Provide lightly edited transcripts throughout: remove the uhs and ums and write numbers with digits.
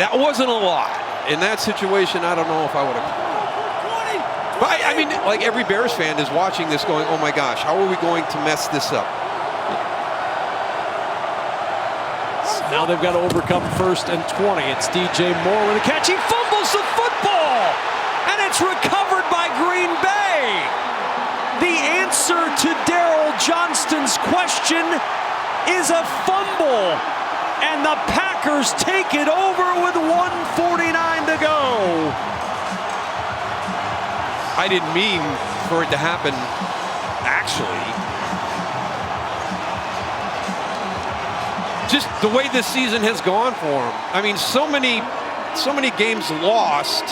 That wasn't a lot. In that situation, I don't know if I would have. But I mean, like every Bears fan is watching this going, oh my gosh, how are we going to mess this up? Now they've got to overcome 1st and 20. It's DJ Moore with a catch. He fumbles the football, and it's recovered by Green Bay. The answer to Daryl Johnston's question is a fumble, and the Packers take it over with 1:49 to go. I didn't mean for it to happen, actually. Just the way this season has gone for him. I mean, so many games lost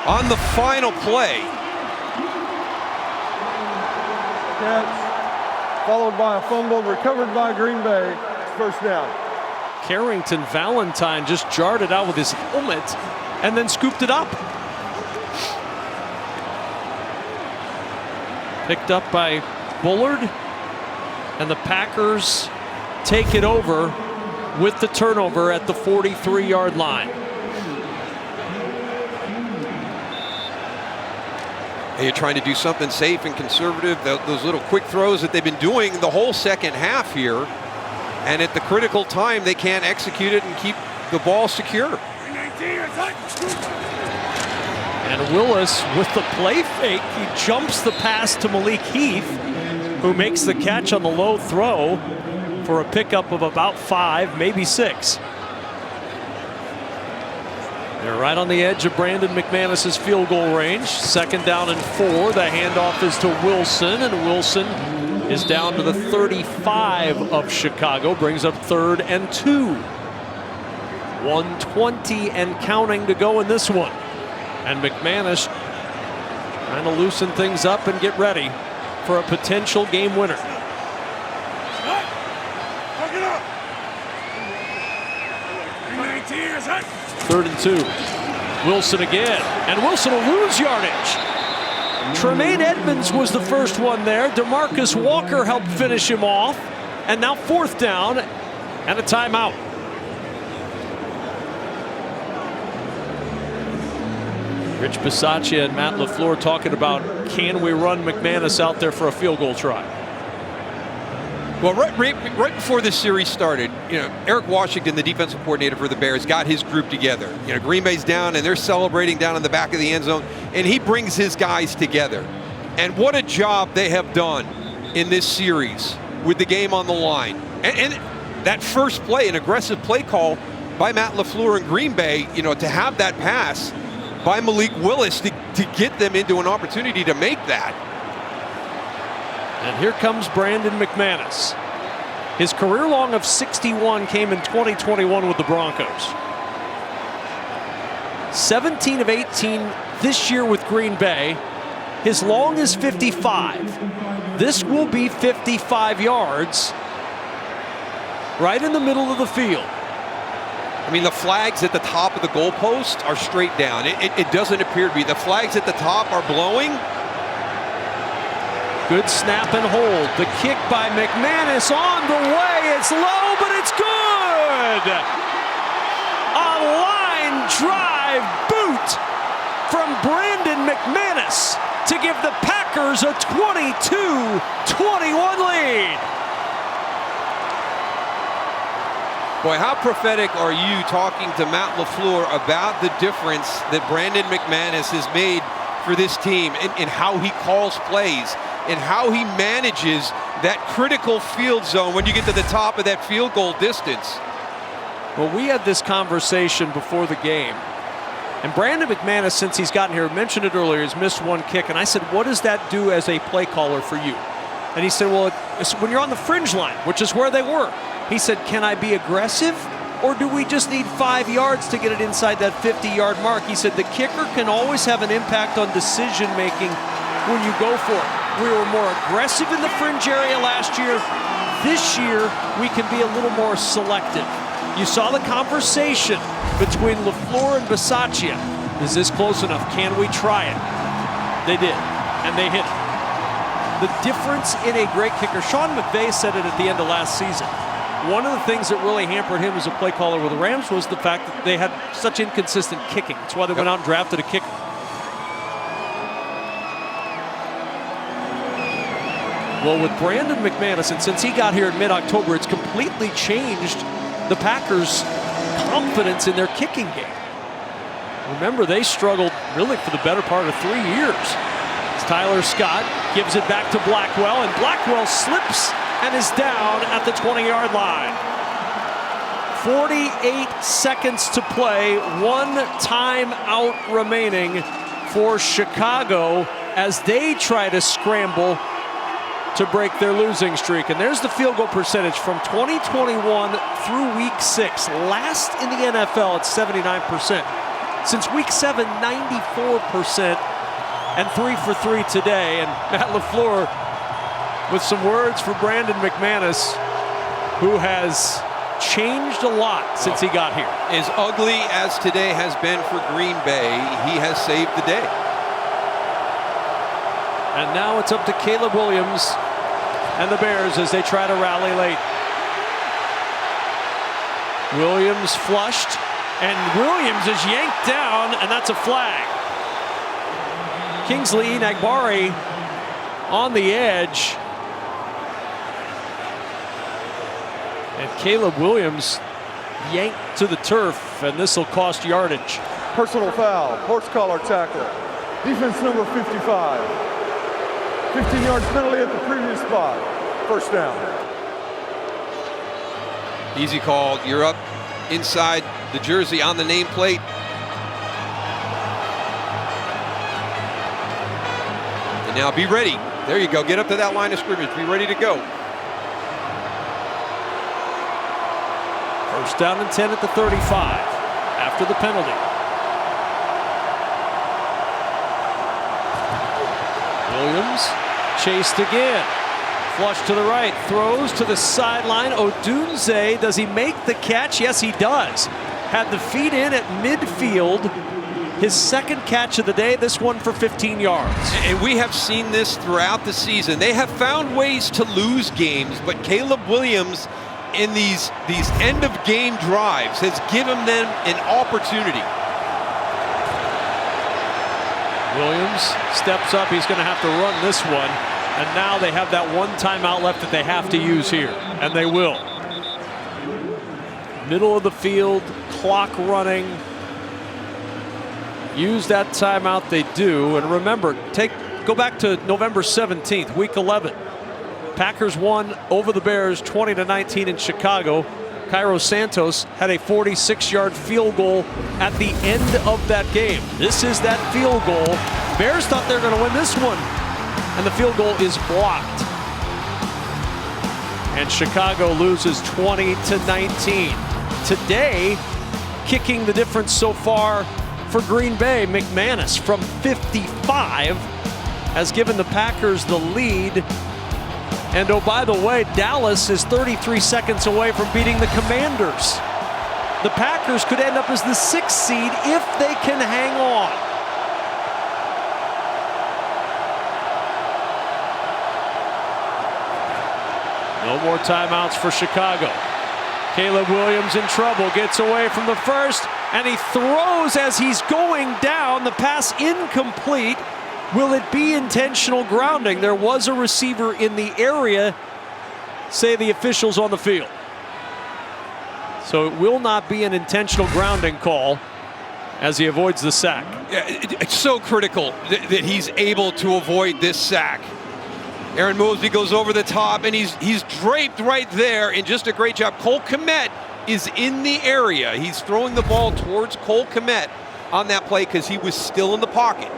on the final play. Catch, followed by a fumble, recovered by Green Bay. First down. Carrington Valentine just jarred it out with his helmet and then scooped it up. Picked up by Bullard, and the Packers take it over with the turnover at the 43-yard line. You're trying to do something safe and conservative, those little quick throws that they've been doing the whole second half here, and at the critical time they can't execute it and keep the ball secure. And Willis with the play fake, he jumps the pass to Malik Heath, who makes the catch on the low throw for a pickup of about 5, maybe 6. They're right on the edge of Brandon McManus's field goal range. 2nd down and 4. The handoff is to Wilson, and Wilson is down to the 35 of Chicago. Brings up 3rd and 2. 1:20 and counting to go in this one. And McManus trying to loosen things up and get ready for a potential game winner. 3rd and 2. Wilson again, and Wilson will lose yardage. Tremaine Edmonds was the first one there. DeMarcus Walker helped finish him off. And now 4th down and a timeout. Rich Bisaccia and Matt LaFleur talking about, can we run McManus out there for a field goal try? Well, right before this series started, Eric Washington, the defensive coordinator for the Bears, got his group together. Green Bay's down, and they're celebrating down in the back of the end zone, and he brings his guys together. And what a job they have done in this series with the game on the line. And that first play, an aggressive play call by Matt LaFleur in Green Bay, to have that pass by Malik Willis to get them into an opportunity to make that. And here comes Brandon McManus. His career long of 61 came in 2021 with the Broncos. 17 of 18 this year with Green Bay. His long is 55. This will be 55 yards right in the middle of the field. I mean, the flags at the top of the goalpost are straight down. It doesn't appear to be. The flags at the top are blowing. Good snap and hold. The kick by McManus on the way. It's low, but it's good. A line drive boot from Brandon McManus to give the Packers a 22-21 lead. Boy, how prophetic are you talking to Matt LaFleur about the difference that Brandon McManus has made for this team in how he calls plays and how he manages that critical field zone when you get to the top of that field goal distance. Well, we had this conversation before the game, and Brandon McManus, since he's gotten here, mentioned it earlier, has missed one kick, and I said, what does that do as a play caller for you? And he said, well, it's when you're on the fringe line, which is where they were. He said, can I be aggressive, or do we just need 5 yards to get it inside that 50-yard mark? He said the kicker can always have an impact on decision-making when you go for it. We were more aggressive in the fringe area last year. This year, we can be a little more selective. You saw the conversation between LaFleur and Bisaccia. Is this close enough? Can we try it? They did, and they hit it. The difference in a great kicker, Sean McVay said it at the end of last season. One of the things that really hampered him as a play caller with the Rams was the fact that they had such inconsistent kicking. That's why they went out and drafted a kicker. Well, with Brandon McManus, and since he got here in mid-October, it's completely changed the Packers' confidence in their kicking game. Remember, they struggled really for the better part of 3 years. As Tyler Scott gives it back to Blackwell, and Blackwell slips and is down at the 20-yard line. 48 seconds to play, one timeout remaining for Chicago as they try to scramble to break their losing streak. And there's the field goal percentage from 2021 through week 6. Last in the NFL at 79%. Since week 7, 94%, and 3 for 3 today. And Matt LaFleur with some words for Brandon McManus, who has changed a lot since he got here. As ugly as today has been for Green Bay, he has saved the day. And now it's up to Caleb Williams and the Bears as they try to rally late. Williams flushed, and Williams is yanked down, and that's a flag. Kingsley Enagbare on the edge. And Caleb Williams yanked to the turf, and this will cost yardage. Personal foul, horse collar tackle. Defense number 55. 15 yards penalty at the previous spot. First down. Easy call. You're up inside the jersey on the nameplate. And now be ready. There you go. Get up to that line of scrimmage. Be ready to go. First down and 10 at the 35 after the penalty. Williams chased again. Flush to the right, throws to the sideline. Odunze, does he make the catch? Yes, he does. Had the feet in at midfield. His second catch of the day, this one for 15 yards. And we have seen this throughout the season. They have found ways to lose games, but Caleb Williams in these end-of-game drives has given them an opportunity. Williams steps up. He's going to have to run this one. And now they have that one timeout left that they have to use here. And they will. Middle of the field, clock running. Use that timeout, they do. And remember, go back to November 17th, week 11. Packers won over the Bears 20-19 in Chicago. Cairo Santos had a 46-yard field goal at the end of that game. This is that field goal. Bears thought they were going to win this one, and the field goal is blocked. And Chicago loses 20-19. Today, kicking the difference so far for Green Bay, McManus from 55 has given the Packers the lead. And oh, by the way, Dallas is 33 seconds away from beating the Commanders. The Packers could end up as the 6th seed if they can hang on. No more timeouts for Chicago. Caleb Williams in trouble, gets away from the first, and he throws as he's going down. The pass incomplete. Will it be intentional grounding? There was a receiver in the area, say the officials on the field. So it will not be an intentional grounding call as he avoids the sack. Yeah, it's so critical that he's able to avoid this sack. Aaron Mosby goes over the top, and he's draped right there, and just a great job. Cole Kmet is in the area. He's throwing the ball towards Cole Kmet on that play because he was still in the pocket.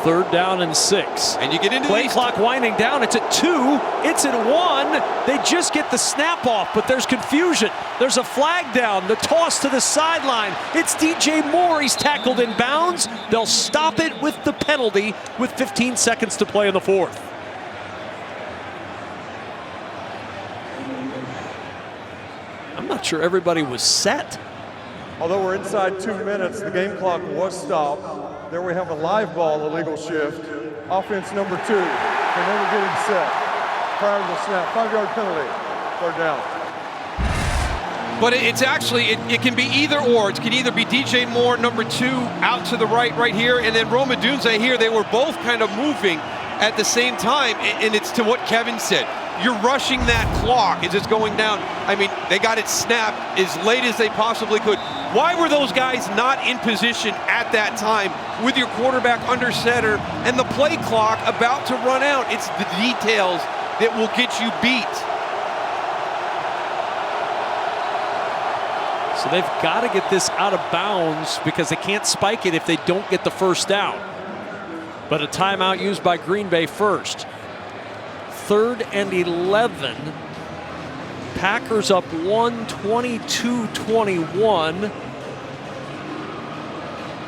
Third down and 6. And you get into play these clock winding down. It's at 2. It's at 1. They just get the snap off, but there's confusion. There's a flag down. The toss to the sideline. It's DJ Moore. He's tackled in bounds. They'll stop it with the penalty with 15 seconds to play in the fourth. I'm not sure everybody was set. Although we're inside 2 minutes, the game clock was stopped. There we have a live ball illegal shift. Offense number 2. for never getting set prior to the snap. 5-yard penalty. 3rd down. But it's actually, it can be either or. It can either be DJ Moore, number 2, out to the right here, and then Roma Dunze here. They were both kind of moving at the same time, and it's to what Kevin said. You're rushing that clock as it's going down. I mean, they got it snapped as late as they possibly could. Why were those guys not in position at that time with your quarterback under center and the play clock about to run out? It's the details that will get you beat. So they've got to get this out of bounds because they can't spike it if they don't get the 1st down. But a timeout used by Green Bay first. 3rd and 11. Packers up 1, 22-21.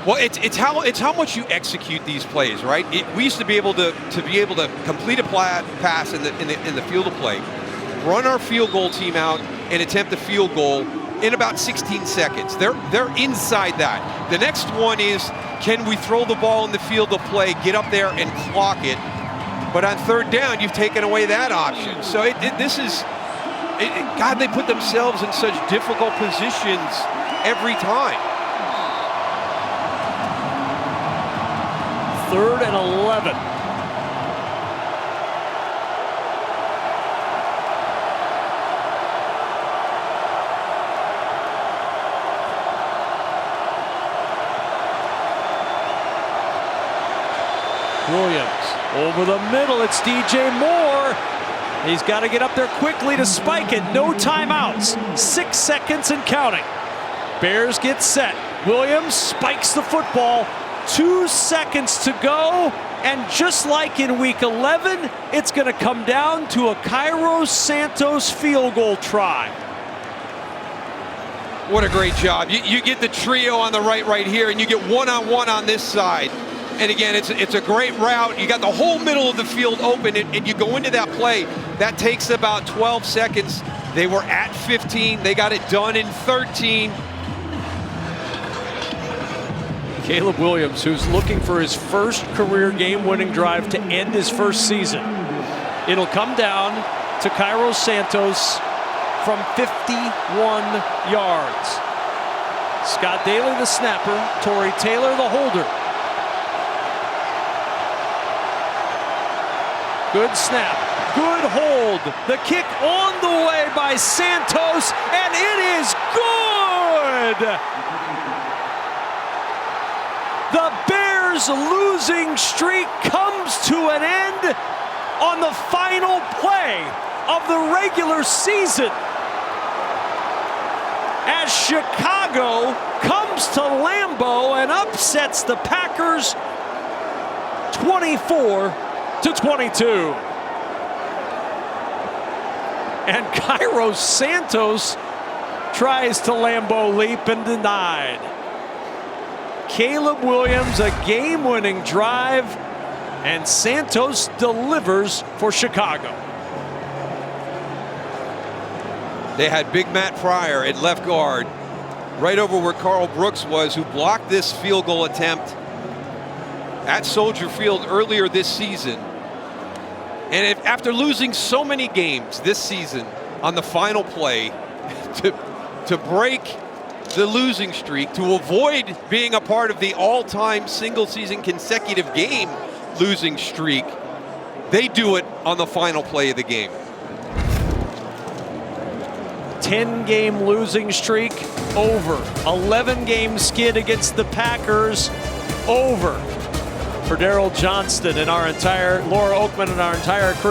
Well, it's how much you execute these plays, right? We used to be able to complete a pass in the field of play, run our field goal team out, and attempt a field goal in about 16 seconds. They're inside that. The next one is, can we throw the ball in the field of play, get up there and clock it? But on 3rd down, you've taken away that option. So God, they put themselves in such difficult positions every time. 3rd and 11. Williams over the middle. It's DJ Moore. He's got to get up there quickly to spike it. No timeouts. 6 seconds and counting. Bears get set. Williams spikes the football. 2 seconds to go. And just like in week 11, it's going to come down to a Cairo Santos field goal try. What a great job. You get the trio on the right here, and you get one-on-one on this side. And again, it's a great route. You got the whole middle of the field open, and you go into that play. That takes about 12 seconds. They were at 15. They got it done in 13. Caleb Williams, who's looking for his first career game-winning drive to end his first season. It'll come down to Cairo Santos from 51 yards. Scott Daly, the snapper. Torrey Taylor, the holder. Good snap, good hold. The kick on the way by Santos, and it is good! The Bears' losing streak comes to an end on the final play of the regular season, as Chicago comes to Lambeau and upsets the Packers 24-22. And Cairo Santos tries to Lambeau leap and denied. Caleb Williams, a game-winning drive, and Santos delivers for Chicago. They had Big Matt Pryor at left guard, right over where Carl Brooks was, who blocked this field goal attempt at Soldier Field earlier this season. And after losing so many games this season, on the final play, to break the losing streak, to avoid being a part of the all-time single-season consecutive game losing streak, they do it on the final play of the game. 10-game losing streak, over. 11-game skid against the Packers, over. For Daryl Johnston and Laura Oakman and our entire crew.